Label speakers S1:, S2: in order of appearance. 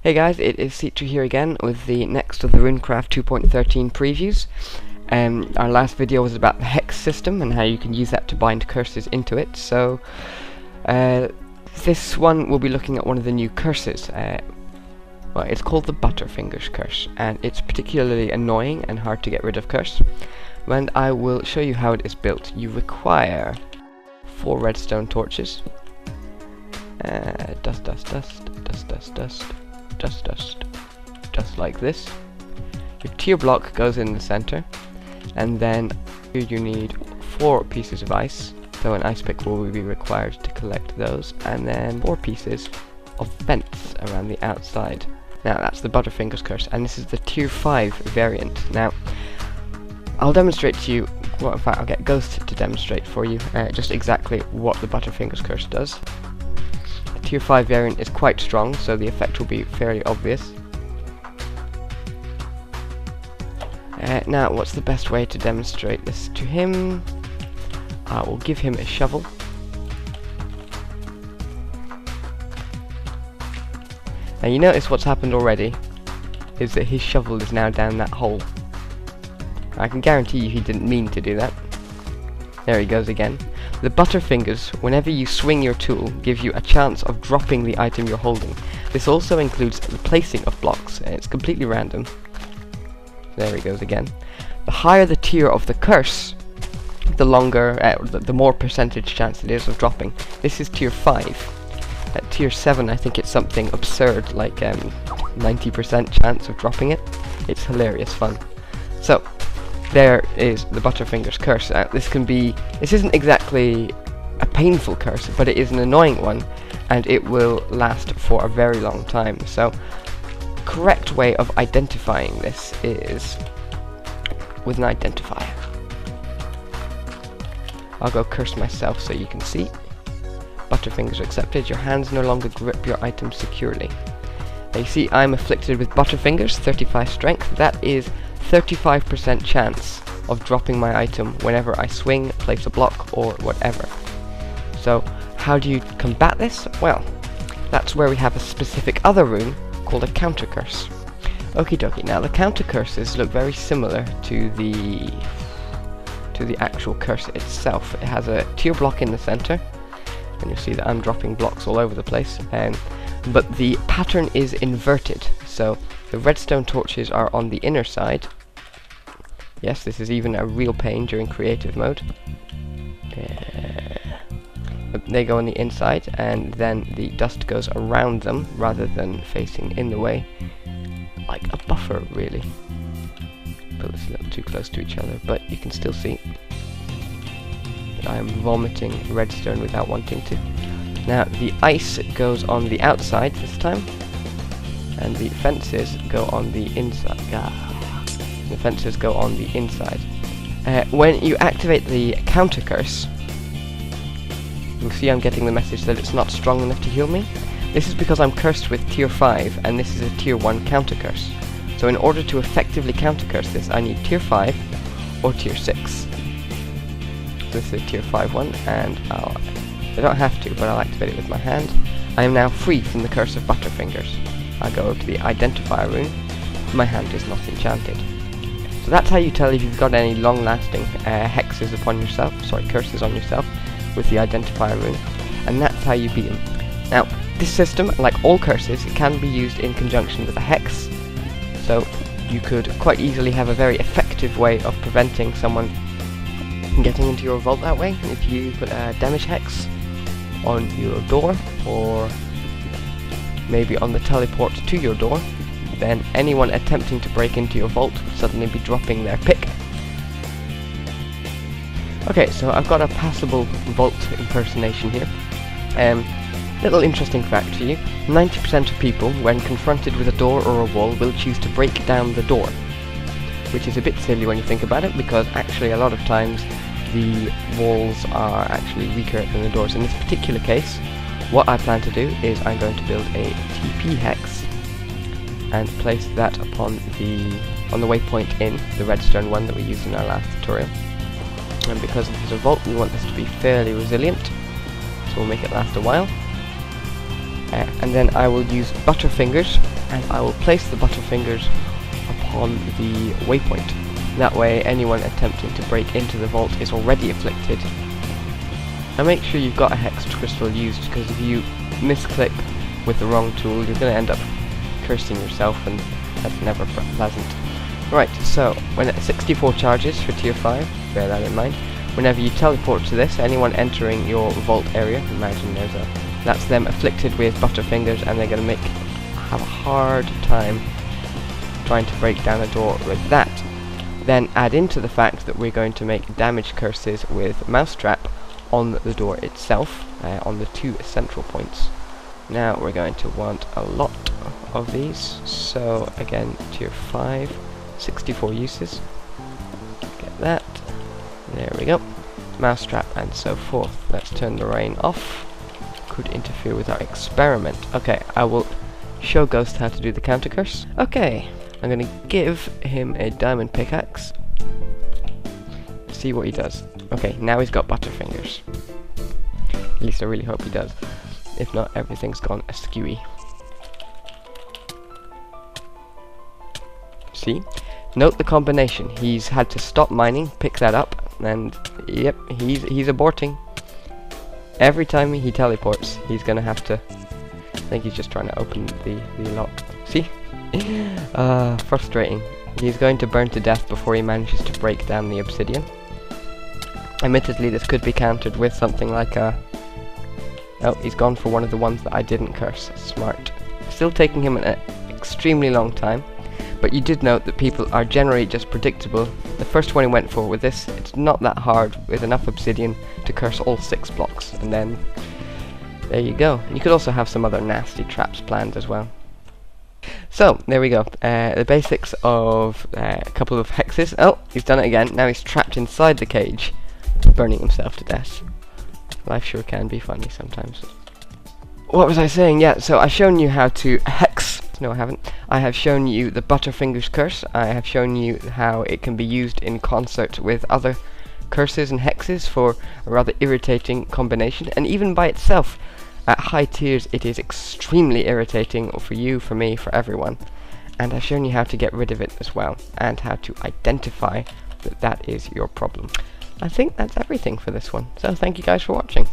S1: Hey guys, it is Citra here again with the next of the Runecraft 2.13 previews. Our last video was about the hex system and how you can use that to bind curses into it. So this one we'll be looking at one of the new curses. Well, it's called the Butterfingers curse, and it's particularly annoying and hard to get rid of curse. And I will show you how it is built. You require 4 redstone torches. Just like this. Your tier block goes in the center, and then here you need 4 pieces of ice, so an ice pick will be required to collect those, and then 4 pieces of fence around the outside. Now that's the Butterfingers curse, and this is the tier 5 variant. Now I'll demonstrate to you, well, in fact I'll get Ghost to demonstrate for you just exactly what the Butterfingers curse does. The tier 5 variant is quite strong, so the effect will be fairly obvious. Now, what's the best way to demonstrate this to him? I will give him a shovel. Now you notice what's happened already is that his shovel is now down that hole. I can guarantee you he didn't mean to do that. There he goes again. The Butterfingers, whenever you swing your tool, give you a chance of dropping the item you're holding. This also includes the placing of blocks, and it's completely random. There he goes again. The higher the tier of the curse, the longer, the more percentage chance it is of dropping. This is tier 5. At tier 7 I think it's something absurd, like 90% chance of dropping it. It's hilarious fun. So, there is the Butterfingers curse. This isn't exactly a painful curse, but it is an annoying one, and it will last for a very long time. So, correct way of identifying this is with an identifier. I'll go curse myself so you can see. Butterfingers accepted. Your hands no longer grip your items securely. Now you see I'm afflicted with Butterfingers, 35 strength. That is 35% chance of dropping my item whenever I swing, place a block, or whatever. So how do you combat this? Well, that's where we have a specific other rune called a counter curse. Okie dokie. Now the counter curses look very similar to the actual curse itself. It has a tier block in the center, and you'll see that I'm dropping blocks all over the place. But the pattern is inverted. So the redstone torches are on the inner side. Yes, this is even a real pain during creative mode. They go on the inside, and then the dust goes around them rather than facing in the way, like a buffer really. But it's a little too close to each other, but you can still see that I am vomiting redstone without wanting to. Now the ice goes on the outside this time, and the fences go on the inside. The fences go on the inside. When you activate the counter curse, you'll see I'm getting the message that it's not strong enough to heal me. This is because I'm cursed with tier 5, and this is a tier 1 counter curse. So in order to effectively counter curse this, I need tier 5 or tier 6. This is a tier 5 one, and I don't have to, but I'll activate it with my hand. I am now free from the curse of Butterfingers. I go over to the identifier rune. My hand is not enchanted. So that's how you tell if you've got any long-lasting hexes upon yourself, curses on yourself, with the identifier rune, and that's how you beat them. Now, this system, like all curses, can be used in conjunction with a hex, so you could quite easily have a very effective way of preventing someone getting into your vault that way. If you put a damage hex on your door, or maybe on the teleport to your door, then anyone attempting to break into your vault would suddenly be dropping their pick. Okay, so I've got a passable vault impersonation here. Little interesting fact for you: 90% of people, when confronted with a door or a wall, will choose to break down the door. Which is a bit silly when you think about it, because actually a lot of times the walls are actually weaker than the doors. In this particular case, what I plan to do is I'm going to build a TP hex and place that on the waypoint in the redstone one that we used in our last tutorial. And because this is a vault, we want this to be fairly resilient, so we'll make it last a while. and then I will use Butterfingers, and I will place the Butterfingers upon the waypoint. That way anyone attempting to break into the vault is already afflicted. And make sure you've got a hexed crystal used, because if you misclick with the wrong tool you're going to end up cursing yourself, and that's never pleasant. Right, so when at 64 charges for tier 5, bear that in mind. Whenever you teleport to this, anyone entering your vault area, imagine that's them afflicted with Butterfingers, and they're going to have a hard time trying to break down a door with that. Then add into the fact that we're going to make damage curses with Mousetrap on the door itself, on the 2 central points. Now we're going to want a lot of these, so again, tier 5, 64 uses. Get that. There we go. Mousetrap and so forth. Let's turn the rain off. Could interfere with our experiment. Okay, I will show Ghost how to do the counter curse. Okay, I'm going to give him a diamond pickaxe. See what he does. Okay, now he's got Butterfingers. At least I really hope he does. If not, everything's gone askewy. See? Note the combination. He's had to stop mining, pick that up, and yep, he's aborting. Every time he teleports, he's gonna have to... I think he's just trying to open the lock. See? Frustrating. He's going to burn to death before he manages to break down the obsidian. Admittedly, this could be countered with something like a... Oh, he's gone for one of the ones that I didn't curse. Smart. Still taking him an extremely long time. But you did note that people are generally just predictable. The first one he went for with this, it's not that hard with enough obsidian to curse all 6 blocks. And then, there you go. You could also have some other nasty traps planned as well. So, there we go. The basics of a couple of hexes. Oh, he's done it again. Now he's trapped inside the cage, burning himself to death. Life sure can be funny sometimes. What was I saying? Yeah, so I've shown you how to hex. No, I haven't. I have shown you the Butterfingers curse. I have shown you how it can be used in concert with other curses and hexes for a rather irritating combination. And even by itself, at high tiers, it is extremely irritating for you, for me, for everyone. And I've shown you how to get rid of it as well, and how to identify that that is your problem. I think that's everything for this one. So thank you guys for watching.